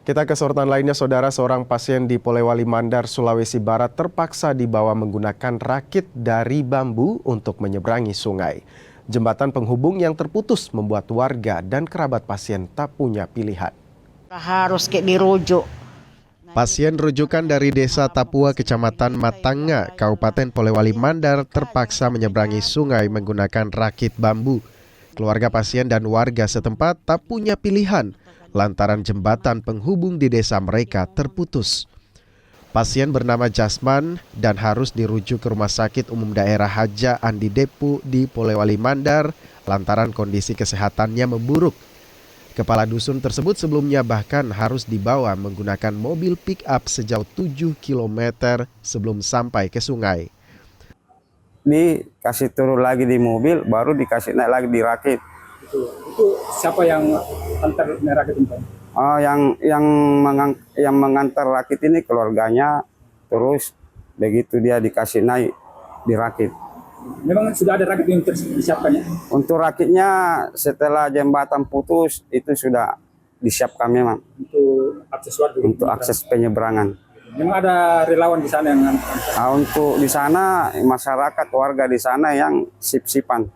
Kita ke sorotan lainnya, saudara. Seorang pasien di Polewali Mandar, Sulawesi Barat terpaksa dibawa menggunakan rakit dari bambu untuk menyeberangi sungai. Jembatan penghubung yang terputus membuat warga dan kerabat pasien tak punya pilihan. Harus dirujuk. Pasien rujukan dari Desa Tapua, Kecamatan Matanga, Kabupaten Polewali Mandar terpaksa menyeberangi sungai menggunakan rakit bambu. Keluarga pasien dan warga setempat tak punya pilihan lantaran jembatan penghubung di desa mereka terputus. Pasien bernama Jasman dan harus dirujuk ke Rumah Sakit Umum Daerah Haja Andi Depu di Polewali Mandar lantaran kondisi kesehatannya memburuk. Kepala dusun tersebut sebelumnya bahkan harus dibawa menggunakan mobil pick-up sejauh 7 km sebelum sampai ke sungai. Dikasih turun lagi di mobil, baru dikasih naik lagi di rakit. Itu siapa yang antar rakit itu? Oh, yang mengantar rakit ini keluarganya, terus begitu dia dikasih naik di rakit. Memang sudah ada rakit yang disiapkan ya? Untuk rakitnya setelah jembatan putus itu sudah disiapkan memang. Untuk akses warga? Untuk akses penyeberangan. Memang ada relawan di sana yang untuk di sana masyarakat warga di sana yang sip-sipan.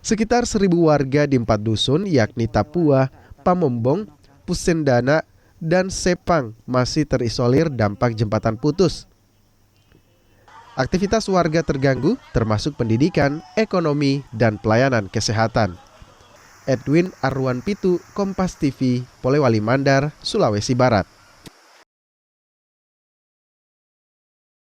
Sekitar 1.000 warga di 4 dusun yakni Tapua, Pamombong, Pusendana, dan Sepang masih terisolir dampak jembatan putus. Aktivitas warga terganggu termasuk pendidikan, ekonomi, dan pelayanan kesehatan. Edwin Arwan Pitu, Kompas TV, Polewali Mandar, Sulawesi Barat.